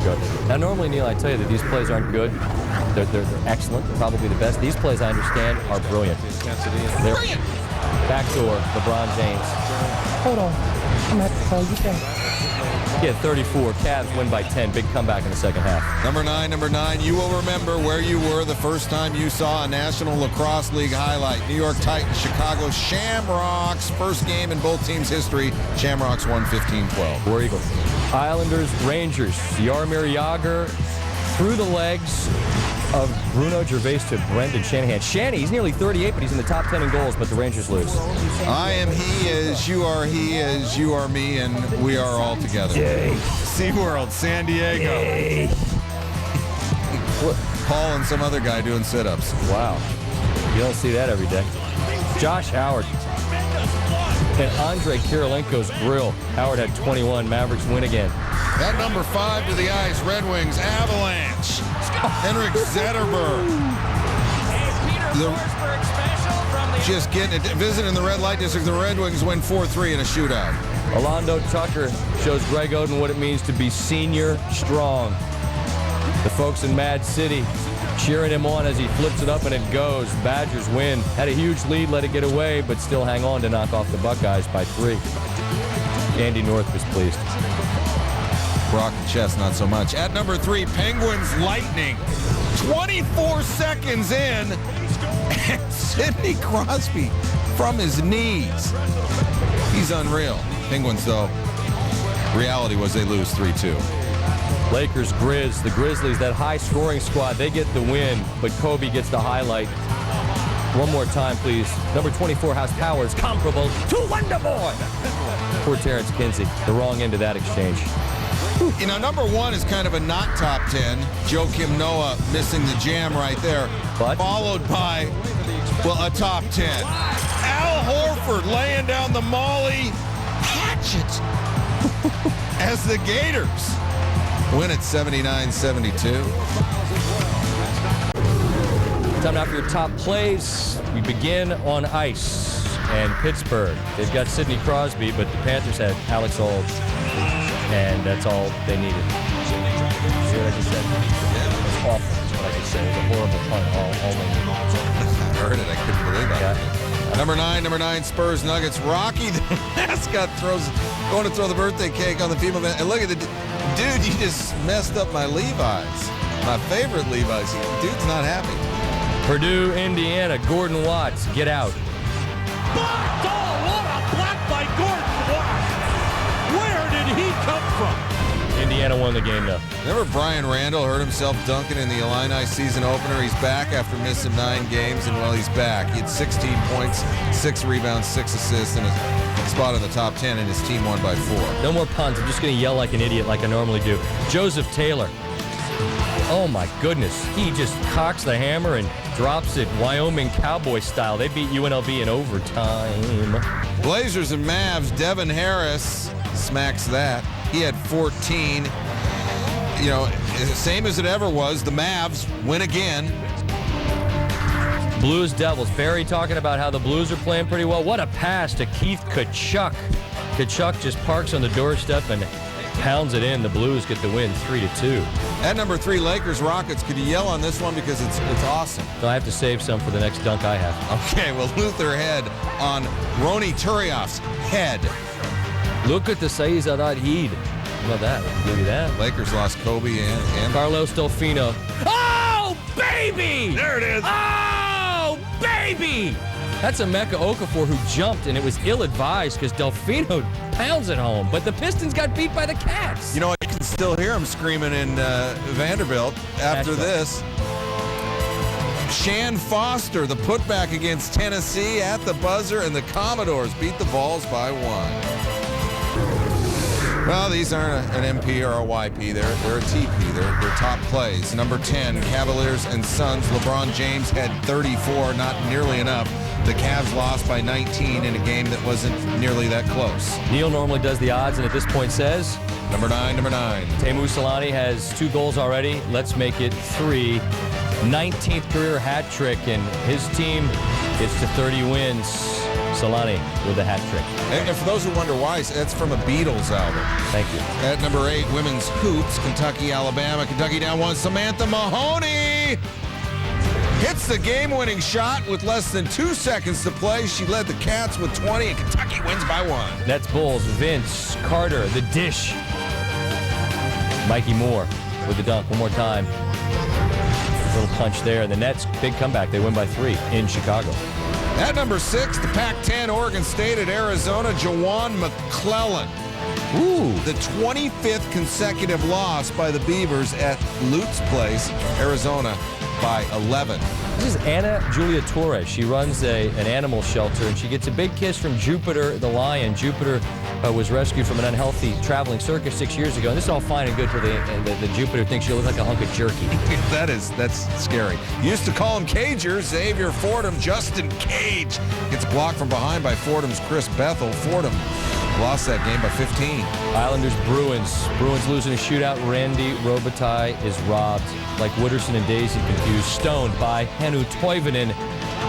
ago. Now, normally, Neil, I tell you that these plays aren't good. They're excellent. They're probably the best. These plays, I understand, are brilliant. They're backdoor LeBron James. Hold on. I'm going to have to call you back. He had 34. Cavs win by 10. Big comeback in the second half. Number 9, you will remember where you were the first time you saw a National Lacrosse League highlight. New York Titans, Chicago Shamrocks. First game in both teams' history. Shamrocks won 15-12. War Eagles. Islanders, Rangers. Jaromir Jagr through the legs of Bruno Gervais to Brendan Shanahan. Shanny, he's nearly 38, but he's in the top 10 in goals, but the Rangers lose. I am he as you are me, and we are all together. Yay. SeaWorld, San Diego. Yay. Paul and some other guy doing sit-ups. Wow. You don't see that every day. Josh Howard and Andre Kirilenko's grill. Howard had 21. Mavericks win again. That number 5 to the ice, Red Wings, Avalanche. Henrik Zetterberg. Just getting it, visiting the red light district. The Red Wings win 4-3 in a shootout. Orlando Tucker shows Greg Oden what it means to be senior strong. The folks in Mad City cheering him on as he flips it up and it goes. Badgers win. Had a huge lead, let it get away, but still hang on to knock off the Buckeyes by 3. Andy North was pleased. Brock and Chess, not so much. At number 3, Penguins Lightning. 24 seconds in, and Sidney Crosby from his knees. He's unreal. Penguins, though, reality was they lose 3-2. Lakers, Grizz. The Grizzlies, that high-scoring squad, they get the win, but Kobe gets the highlight. One more time, please. Number 24, House Powers, comparable to Wonderboy. Poor Terrence Kinsey, the wrong end of that exchange. You know, number 1 is kind of a not top 10. Joakim Noah missing the jam right there. But followed by, well, a top 10. Al Horford laying down the Molly hatchet as the Gators win at 79-72. Time now for your top plays. We begin on ice. And Pittsburgh, they've got Sidney Crosby, but the Panthers had Alex Auld. And that's all they needed. See what I just said? It was awful, what I just said. It was a horrible pun. All they needed. I heard it. I couldn't believe it. Yeah. Number 9, Spurs Nuggets. Rocky, the mascot, going to throw the birthday cake on the female man. And look at the dude, you just messed up my Levi's. My favorite Levi's. Dude's not happy. Purdue, Indiana. Gordon Watts, get out. Blocked! Oh, what a block by Gordon Watts! Where did he come from? Indiana won the game, though. Remember Brian Randall hurt himself dunking in the Illini season opener? He's back after missing 9 games, and, well, he's back. He had 16 points, 6 rebounds, 6 assists, and a spot in the top 10, and his team won by 4. No more puns. I'm just going to yell like an idiot like I normally do. Joseph Taylor. Oh, my goodness. He just cocks the hammer and drops it Wyoming Cowboy style. They beat UNLV in overtime. Blazers and Mavs. Devin Harris smacks that. He had 14. You know, same as it ever was. The Mavs win again. Blues Devils. Barry talking about how the Blues are playing pretty well. What a pass to Keith Tkachuk. Tkachuk just parks on the doorstep and pounds it in. The Blues get the win 3-2. At number 3, Lakers Rockets. Could you yell on this one because it's awesome? So I have to save some for the next dunk I have. Okay, well, Luther head on Roni Turiaf's head. Look at the size of that head. How about that? I'll give you that. Lakers lost Kobe and Carlos Delfino. Oh, baby! There it is. Oh, baby! That's Emeka Okafor who jumped, and it was ill-advised because Delfino pounds it home. But the Pistons got beat by the Cats. you know, you can still hear him screaming in Vanderbilt after this. Shan Foster, the putback against Tennessee at the buzzer, and the Commodores beat the Vols by 1. Well, these aren't an MP or a YP. They're a TP. They're top plays. Number 10, Cavaliers and Suns. LeBron James had 34, not nearly enough. The Cavs lost by 19 in a game that wasn't nearly that close. Neil normally does the odds and at this point says... Number 9. Teemu Selanne has 2 goals already. Let's make it 3. 19th career hat trick, and his team gets to 30 wins. Solani with a hat trick. And for those who wonder why, that's from a Beatles album. Thank you. At number 8, women's hoops, Kentucky, Alabama. Kentucky down 1. Samantha Mahoney hits the game-winning shot with less than 2 seconds to play. She led the Cats with 20, and Kentucky wins by 1. Nets Bulls, Vince Carter, the dish. Mikey Moore with the dunk one more time. Little punch there. The Nets, big comeback. They win by 3 in Chicago. At number 6, the Pac-10, Oregon State at Arizona, Jawan McClellan. Ooh. The 25th consecutive loss by the Beavers at Lutz Place, Arizona, by 11. This is Anna Julia Torres. She runs an animal shelter, and she gets a big kiss from Jupiter the lion. Jupiter was rescued from an unhealthy traveling circus 6 years ago. And this is all fine and good for the Jupiter thinks she looks like a hunk of jerky. That's scary. Used to call him Cagers. Xavier Fordham, Justin Cage gets blocked from behind by Fordham's Chris Bethel. Fordham lost that game by 15. Islanders, Bruins. Bruins losing a shootout. Randy Robitaille is robbed. Like Wooderson and Daisy confused. Stoned by Hennu Toivonen.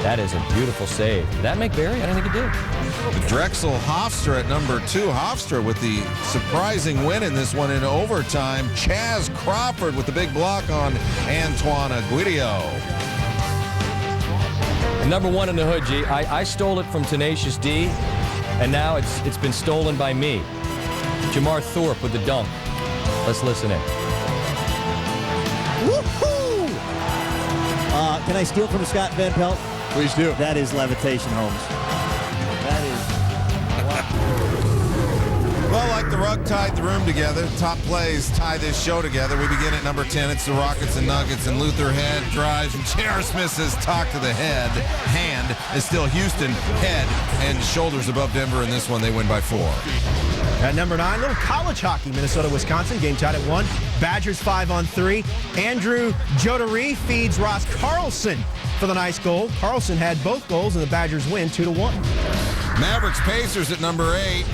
That is a beautiful save. Did that make Barry? I don't think it did. Drexel Hofstra at number 2. Hofstra with the surprising win in this one in overtime. Chaz Crawford with the big block on Antoine Aguidio. And number 1 in the hood, G. I stole it from Tenacious D, and now it's been stolen by me. Jamar Thorpe with the dunk. Let's listen in. Woohoo! Can I steal from Scott Van Pelt? Please do. That is levitation, Holmes. That is. Well, like the rug tied the room together, top plays tie this show together. We begin at number 10. It's the Rockets and Nuggets, and Luther Head drives, and J.R. Smith says talk to the head. Hand is still Houston. Head and shoulders above Denver in this one. They win by 4. At number 9, little college hockey, Minnesota, Wisconsin. Game tied at 1. Badgers 5-on-3. Andrew Jodari feeds Ross Carlson for the nice goal. Carlson had both goals, and the Badgers win 2-1. Mavericks Pacers at number 8.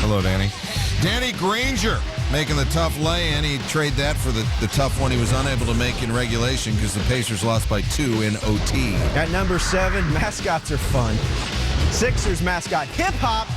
Hello, Danny. Danny Granger making the tough lay-in. He traded that for the tough one he was unable to make in regulation because the Pacers lost by 2 in OT. At number 7, mascots are fun. Sixers mascot Hip Hop,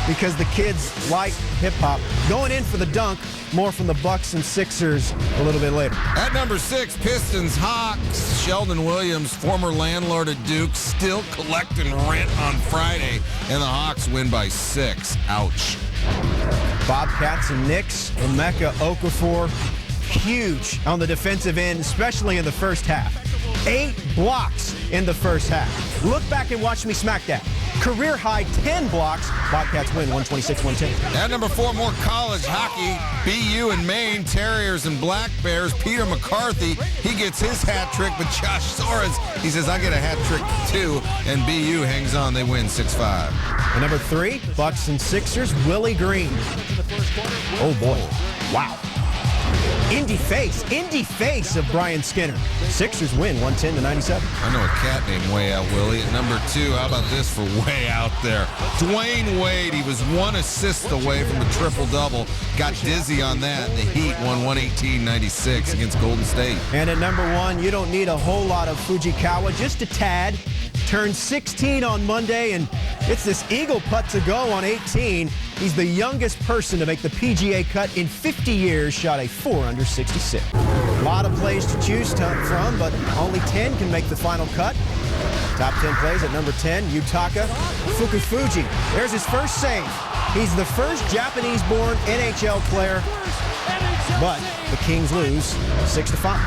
because the kids like hip-hop. Going in for the dunk, more from the Bucks and Sixers a little bit later. At number 6, Pistons Hawks. Sheldon Williams, former landlord at Duke, still collecting rent on Friday, and the Hawks win by 6. Ouch. Bobcats and Knicks. Emeka Okafor, huge on the defensive end, especially in the first half. 8 blocks in the first half. Look back and watch me smack that. Career high 10 blocks. Bobcats win 126-110. At number 4, more college hockey. BU and Maine, Terriers and Black Bears. Peter McCarthy, he gets his hat trick, but Josh Soros, he says, I get a hat trick too. And BU hangs on. They win 6-5. And number 3, Bucks and Sixers, Willie Green. Oh boy. Wow. Indie face of Brian Skinner. Sixers win 110-97. I know a cat named Way Out Willie. At number 2, how about this for way out there? Dwayne Wade, he was 1 assist away from a triple-double. Got dizzy on that. The Heat won 118-96 against Golden State. And at number 1, you don't need a whole lot of Fujikawa, just a tad. Turned 16 on Monday, and it's this eagle putt to go on 18. He's the youngest person to make the PGA cut in 50 years, shot a 4 under 66. A lot of plays to choose from, but only 10 can make the final cut. Top 10 plays at number 10, Yutaka Fukufuji. There's his first save. He's the first Japanese-born NHL player, but the Kings lose 6-5.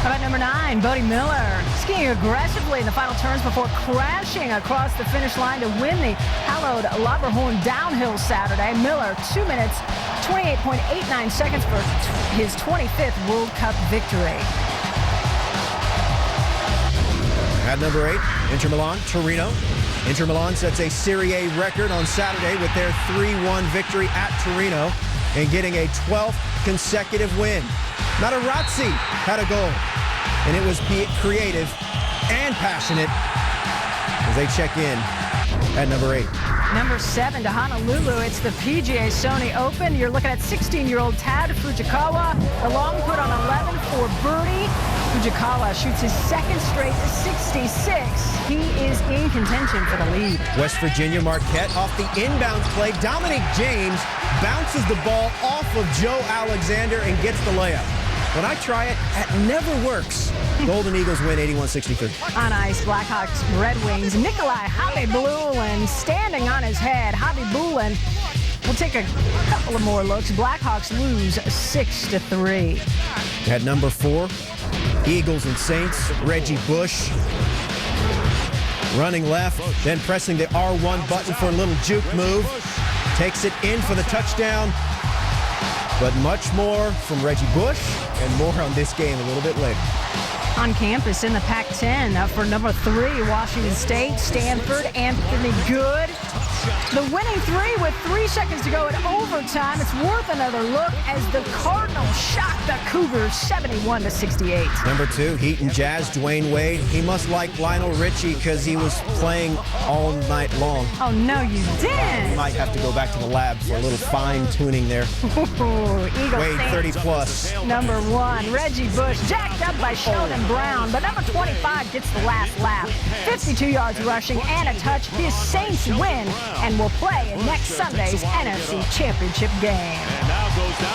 How about number 9, Bodie Miller, skiing aggressively in the final turns before crashing across the finish line to win the hallowed Laberhorn downhill Saturday. Miller, 2 minutes, 28.89 seconds for his 25th World Cup victory. At number 8, Inter Milan, Torino. Inter Milan sets a Serie A record on Saturday with their 3-1 victory at Torino and getting a 12th consecutive win. Materazzi had a goal, and it was creative and passionate as they check in at number 8. Number 7 to Honolulu. It's the PGA Sony Open. You're looking at 16-year-old Tad Fujikawa. The long put on 11 for birdie. Fujikawa shoots his second straight 66. He is in contention for the lead. West Virginia Marquette off the inbounds play. Dominic James bounces the ball off of Joe Alexander and gets the layup. When I try it, it never works. Golden Eagles win 81-63. On ice, Blackhawks Red Wings. Nikolai Habibulin standing on his head. Habibulin will take a couple of more looks. Blackhawks lose 6-3. At number 4, Eagles and Saints. Reggie Bush running left, then pressing the R1 button for a little juke move. Takes it in for the touchdown. But much more from Reggie Bush and more on this game a little bit later. On campus in the Pac-10 for number 3, Washington State, Stanford, Anthony Good. The winning 3 with 3 seconds to go in overtime. It's worth another look as the Cardinals shock the Cougars 71-68. Number 2, Heat and Jazz, Dwayne Wade. He must like Lionel Richie because he was playing all night long. Oh, no, you You didn't. might have to go back to the lab for a little fine-tuning there. Eagles Wade, Saints. 30-plus. Number 1, Reggie Bush, jacked up by Sheldon Brown, but number 25 gets the last laugh. 52 yards rushing and a touch. His Saints win and will play in next Sunday's NFC Championship game.